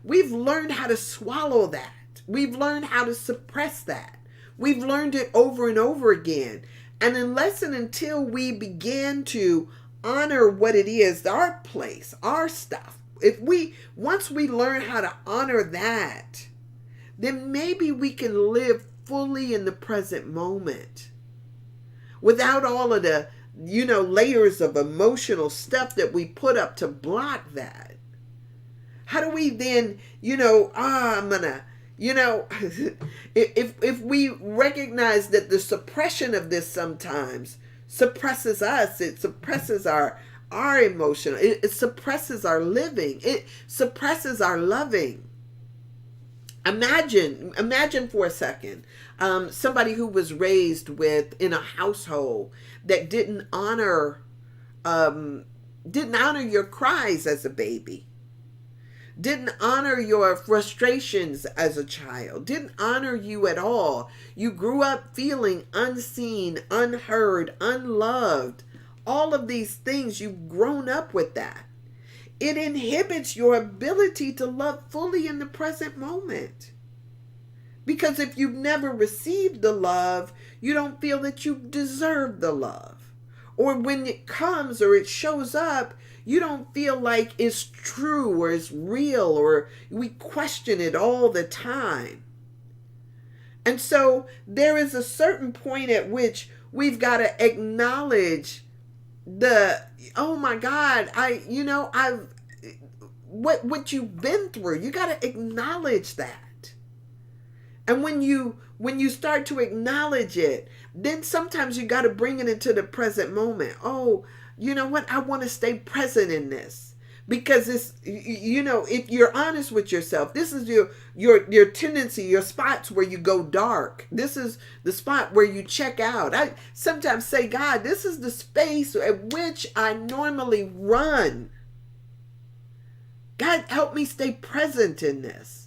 A: We've learned how to swallow that. We've learned how to suppress that. We've learned it over and over again. And unless and until we begin to honor what it is, our place, our stuff, once we learn how to honor that, then maybe we can live fully in the present moment without all of the, layers of emotional stuff that we put up to block that. How do we then, if we recognize that the suppression of this sometimes suppresses us, it suppresses our emotional, it suppresses our living, it suppresses our loving. Imagine for a second, somebody who was raised in a household that didn't honor your cries as a baby. didn't honor your frustrations as a child, didn't honor you at all. You grew up feeling unseen, unheard, unloved. All of these things, you've grown up with that. It inhibits your ability to love fully in the present moment. Because if you've never received the love, you don't feel that you deserve the love. Or when it comes or it shows up, you don't feel like it's true or it's real, or we question it all the time. And so there is a certain point at which we've got to acknowledge oh my God, what you've been through. You got to acknowledge that. And when you start to acknowledge it, then sometimes you got to bring it into the present moment. Oh, you know what? I want to stay present in this, because it's, if you're honest with yourself, this is your tendency, your spots where you go dark. This is the spot where you check out. I sometimes say, God, this is the space at which I normally run. God, help me stay present in this.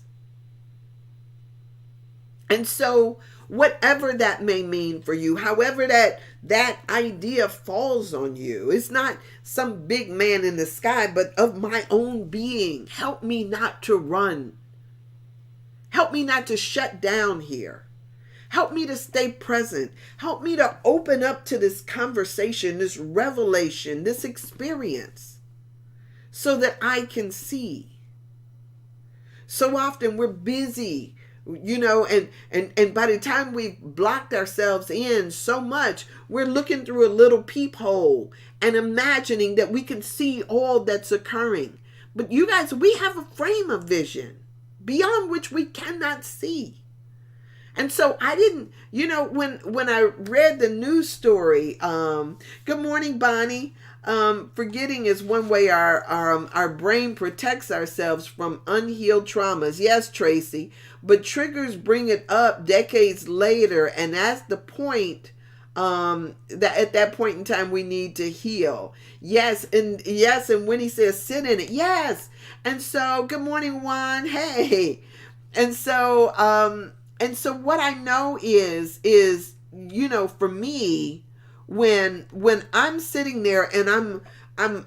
A: And so whatever that may mean for you, however that idea falls on you, it's not some big man in the sky, but of my own being. Help me not to run. Help me not to shut down here. Help me to stay present. Help me to open up to this conversation, this revelation, this experience, so that I can see. So often we're busy, and by the time we've blocked ourselves in so much, we're looking through a little peephole and imagining that we can see all that's occurring. But you guys, we have a frame of vision beyond which we cannot see. And so I didn't, when I read the news story, good morning, Bonnie. Forgetting is one way our brain protects ourselves from unhealed traumas. Yes, Tracy, but triggers bring it up decades later, and that's the point. That at that point in time we need to heal. Yes, and when he says sit in it, yes. And so, good morning, Juan. Hey, and so what I know is for me, when I'm sitting there and I'm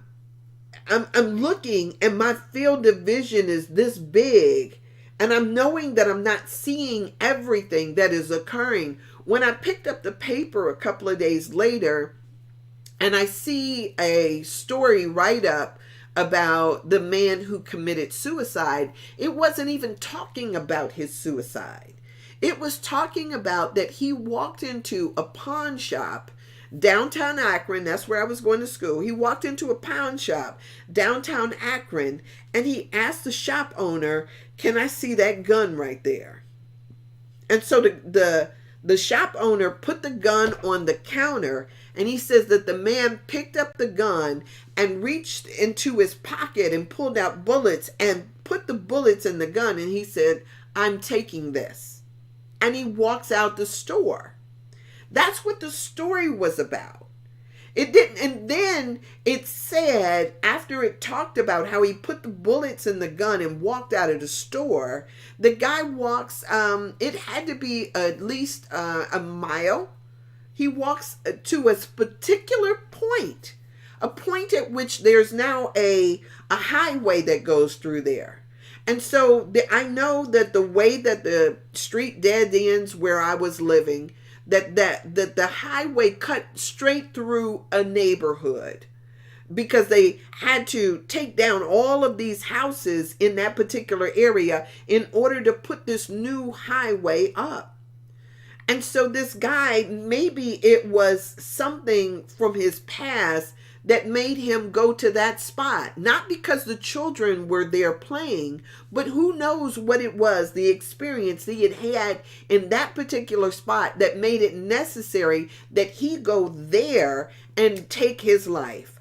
A: looking and my field of vision is this big, and I'm knowing that I'm not seeing everything that is occurring. When I picked up the paper a couple of days later and I see a story write-up about the man who committed suicide, it wasn't even talking about his suicide. It was talking about that he walked into a pawn shop downtown Akron. That's where I was going to school. He walked into a pawn shop downtown Akron and he asked the shop owner, "Can I see that gun right there?" And so the shop owner put the gun on the counter, and he says that the man picked up the gun and reached into his pocket and pulled out bullets and put the bullets in the gun, and he said, "I'm taking this." And he walks out the store. That's what the story was about. It didn't, and then it said, after it talked about how he put the bullets in the gun and walked out of the store, the guy walks, it had to be at least a mile. He walks to a particular point, a point at which there's now a highway that goes through there. And so I know that the way that the street dead ends where I was living, that the highway cut straight through a neighborhood, because they had to take down all of these houses in that particular area in order to put this new highway up. And so this guy, maybe it was something from his past that made him go to that spot. Not because the children were there playing, but who knows what it was, the experience he had had in that particular spot that made it necessary that he go there and take his life.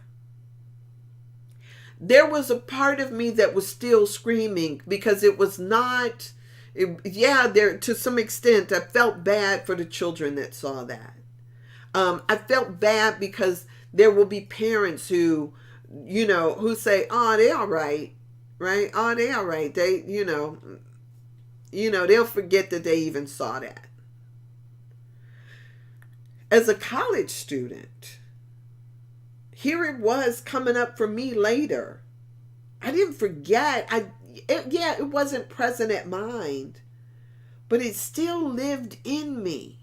A: There was a part of me that was still screaming, because it was not, there to some extent I felt bad for the children that saw that. I felt bad because there will be parents who say, "Oh, they're all right." right? Oh, they all right. They, they'll forget that they even saw that. As a college student, here it was coming up for me later. I didn't forget. It wasn't present at mind, but it still lived in me.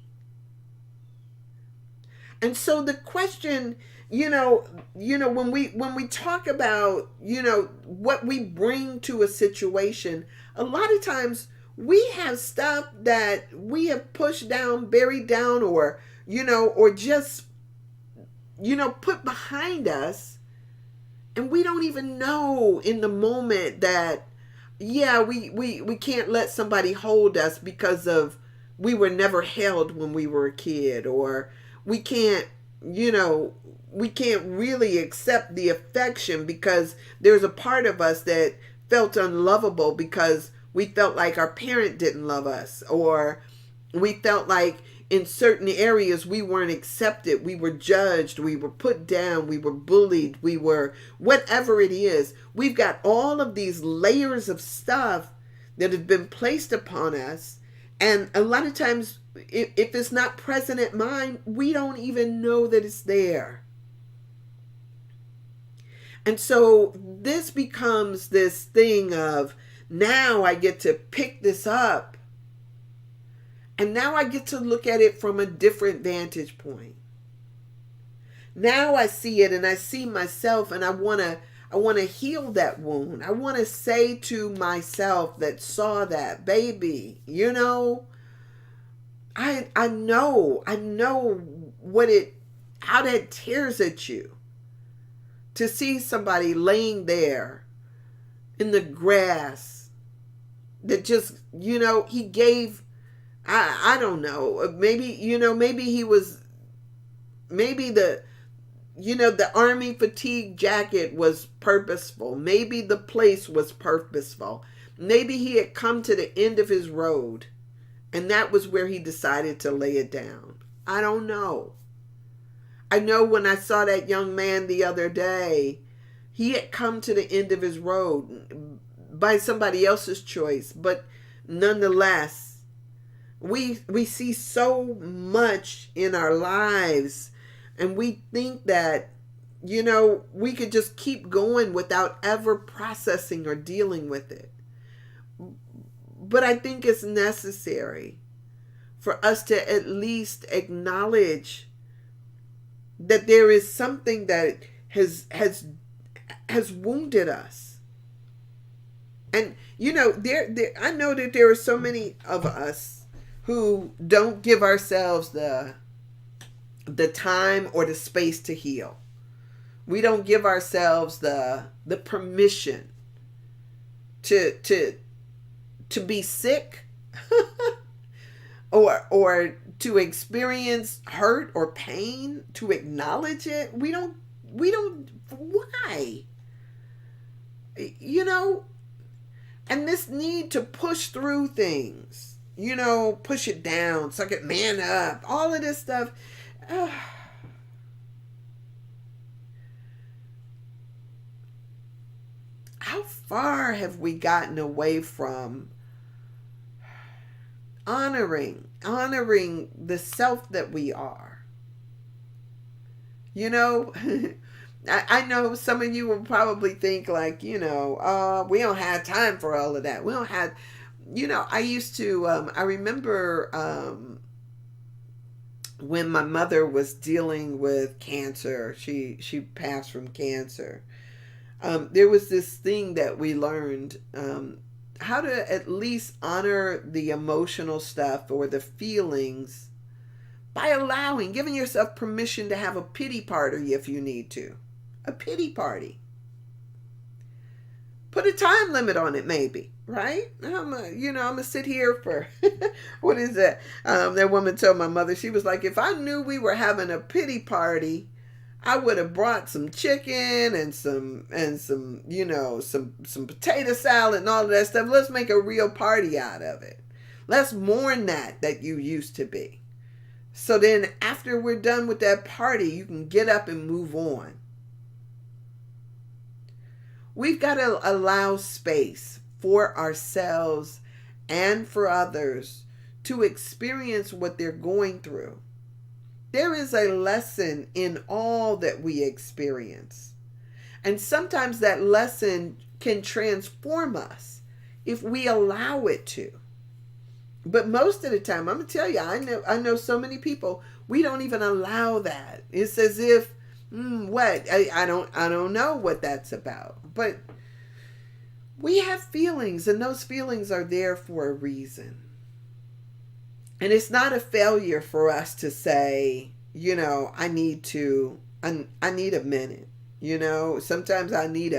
A: And so the question, when we talk about, what we bring to a situation, a lot of times we have stuff that we have pushed down, buried down, or just, put behind us, and we don't even know in the moment that, yeah, we can't let somebody hold us because of we were never held when we were a kid, or we can't, we can't really accept the affection because there's a part of us that felt unlovable because we felt like our parent didn't love us, or we felt like in certain areas we weren't accepted, we were judged, we were put down, we were bullied, we were whatever it is. We've got all of these layers of stuff that have been placed upon us, and a lot of times if it's not present at mind, we don't even know that it's there. And so this becomes this thing of, now I get to pick this up, and now I get to look at it from a different vantage point. Now I see it, and I see myself, and I want to heal that wound. I want to say to myself that saw that, baby, I know how that tears at you to see somebody laying there in the grass that just, he gave, I don't know, maybe he was, maybe the army fatigue jacket was purposeful. Maybe the place was purposeful. Maybe he had come to the end of his road, and that was where he decided to lay it down. I don't know. I know when I saw that young man the other day, he had come to the end of his road by somebody else's choice. But nonetheless, we see so much in our lives, and we think that, we could just keep going without ever processing or dealing with it. But I think it's necessary for us to at least acknowledge that there is something that has wounded us. And I know that there are so many of us who don't give ourselves the time or the space to heal. We don't give ourselves the permission to be sick or to experience hurt or pain, to acknowledge it. We don't, why? And this need to push through things, push it down, suck it, man up, all of this stuff. How far have we gotten away from honoring the self that we are? I know some of you will probably think like, we don't have time for all of that. We don't have, I used to, I remember when my mother was dealing with cancer, she passed from cancer. There was this thing that we learned, how to at least honor the emotional stuff or the feelings by giving yourself permission to have a pity party if you need to. A pity party. Put a time limit on it, maybe, right? I'm gonna sit here for, what is that? That woman told my mother, she was like, if I knew we were having a pity party, I would have brought some chicken and some potato salad and all of that stuff. Let's make a real party out of it. Let's mourn that you used to be. So then after we're done with that party, you can get up and move on. We've got to allow space for ourselves and for others to experience what they're going through. There is a lesson in all that we experience. And sometimes that lesson can transform us if we allow it to. But most of the time, I'm going to tell you, I know so many people, we don't even allow that. It's as if, what? I don't know what that's about. But we have feelings, and those feelings are there for a reason. And it's not a failure for us to say, I need a minute. Sometimes I need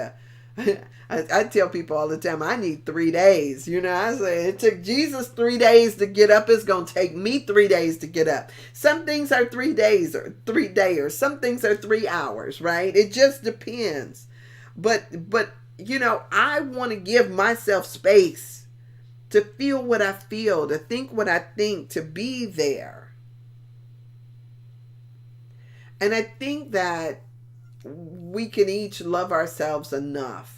A: I tell people all the time, I need 3 days. I say it took Jesus 3 days to get up. It's going to take me 3 days to get up. Some things are 3 days or 3 days, or some things are 3 hours, right? It just depends. But I want to give myself space to feel what I feel, to think what I think, to be there. And I think that we can each love ourselves enough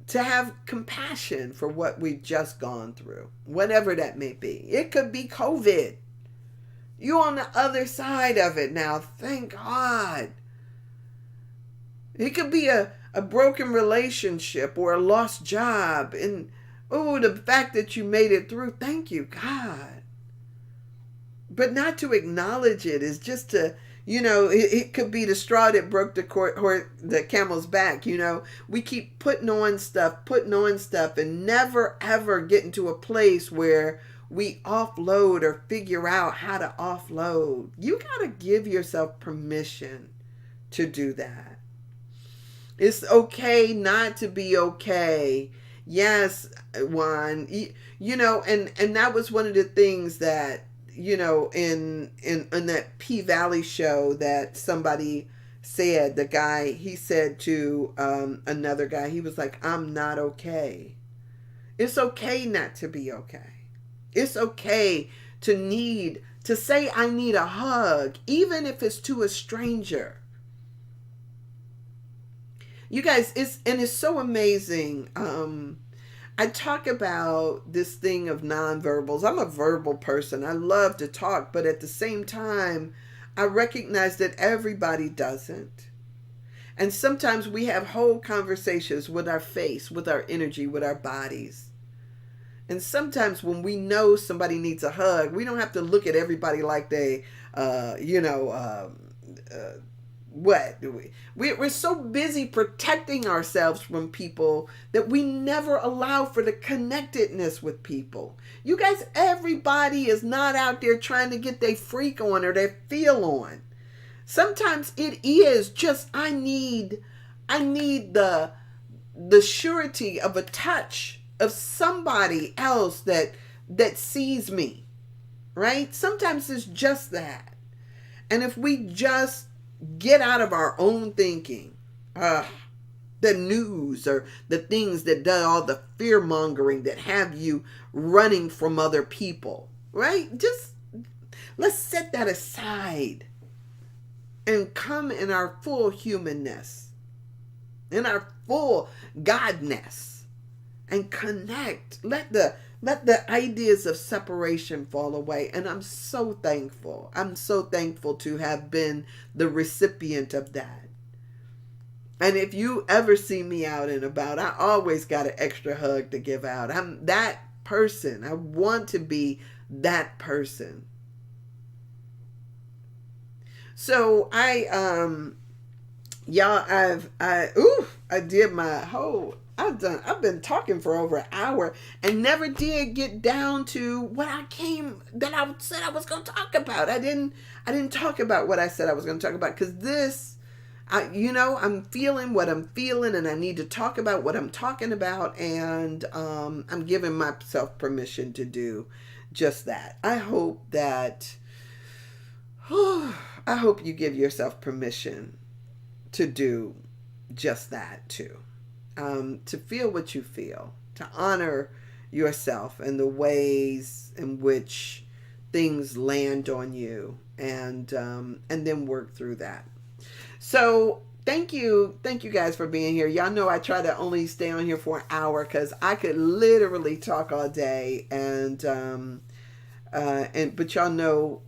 A: to have compassion for what we've just gone through, whatever that may be. It could be COVID. You're on the other side of it now, thank God. It could be a broken relationship or a lost job. And, the fact that you made it through, thank you, God. But not to acknowledge it is just to, it could be the straw that broke the camel's back. We keep putting on stuff, and never ever get into a place where we offload or figure out how to offload. You got to give yourself permission to do that. It's okay not to be okay. Yes, Juan, and that was one of the things that, in that P-Valley show that somebody said, the guy, he said to another guy, he was like, I'm not okay. It's okay not to be okay. It's okay to say I need a hug, even if it's to a stranger. You guys, it's so amazing. I talk about this thing of nonverbals. I'm a verbal person. I love to talk, but at the same time, I recognize that everybody doesn't. And sometimes we have whole conversations with our face, with our energy, with our bodies. And sometimes when we know somebody needs a hug, we don't have to look at everybody like they, we're so busy protecting ourselves from people that we never allow for the connectedness with people. You guys, everybody is not out there trying to get their freak on or their feel on. Sometimes it is just, I need the surety of a touch of somebody else that sees me, right? Sometimes it's just that. And if we just get out of our own thinking, the news or the things that do all the fear mongering that have you running from other people, right? Just let's set that aside and come in our full humanness, in our full Godness, and connect. Let the ideas of separation fall away. And I'm so thankful. I'm so thankful to have been the recipient of that. And if you ever see me out and about, I always got an extra hug to give out. I'm that person. I want to be that person. So I've been talking for over an hour and never did get down to what I said I was going to talk about. I didn't talk about what I said I was going to talk about, because I'm feeling what I'm feeling, and I need to talk about what I'm talking about, and I'm giving myself permission to do just that. I hope you give yourself permission to do just that too. To feel what you feel, to honor yourself and the ways in which things land on you, and then work through that. So Thank you guys for being here. Y'all know I try to only stay on here for an hour because I could literally talk all day, and but y'all know,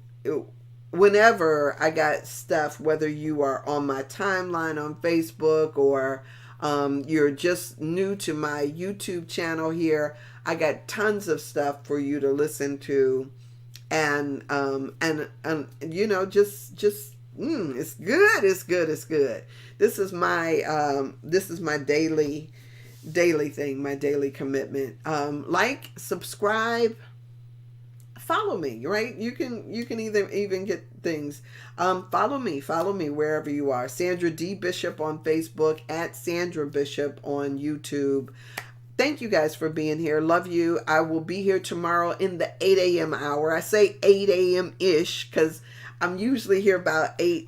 A: whenever I got stuff, whether you are on my timeline on Facebook or you're just new to my YouTube channel here, I got tons of stuff for you to listen to, and you know, just it's good, it's good, it's good. This is my daily thing, my daily commitment. Like, subscribe, follow me, right? You can either even get things. Follow me wherever you are. Sandra D Bishop on Facebook, at Sandra Bishop on YouTube. Thank you guys for being here. Love you. I will be here tomorrow in the 8 a.m. hour. I say 8 a.m. ish because I'm usually here about 8:10,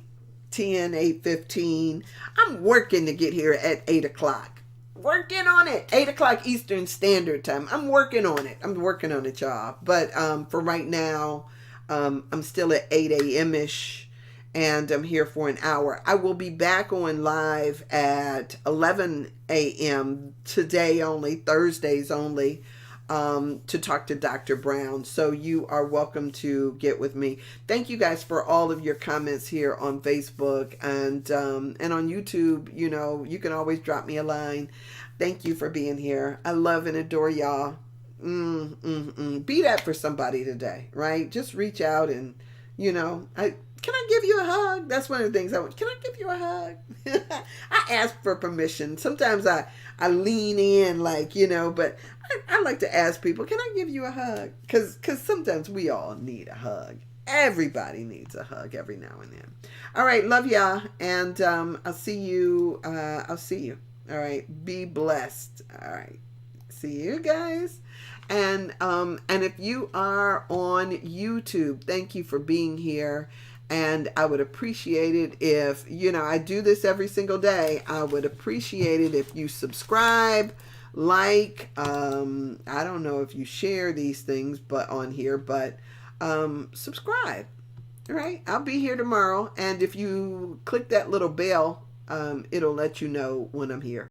A: 8:15. I'm working to get here at 8 o'clock. Working on it. 8 o'clock Eastern Standard Time. I'm working on it. I'm working on it, y'all. But for right now, I'm still at 8 a.m. ish, and I'm here for an hour. I will be back on live at 11 a.m. today only, Thursdays only, to talk to Dr. Brown. So you are welcome to get with me. Thank you guys for all of your comments here on Facebook and on YouTube. You know, you can always drop me a line. Thank you for being here. I love and adore y'all. Be that for somebody today, right? Just reach out and, you know, can I give you a hug? That's one of the things I want. Can I give you a hug? I ask for permission. Sometimes I lean in, like, you know, but I like to ask people, can I give you a hug? Because sometimes we all need a hug. Everybody needs a hug every now and then. All right. Love y'all. And I'll see you. All right. Be blessed. All right. See you guys. And if you are on YouTube, thank you for being here. And I would appreciate it if, you know, I do this every single day. I would appreciate it if you subscribe, like, I don't know if you share these things but on here, but subscribe. All right. I'll be here tomorrow. And if you click that little bell, it'll let you know when I'm here.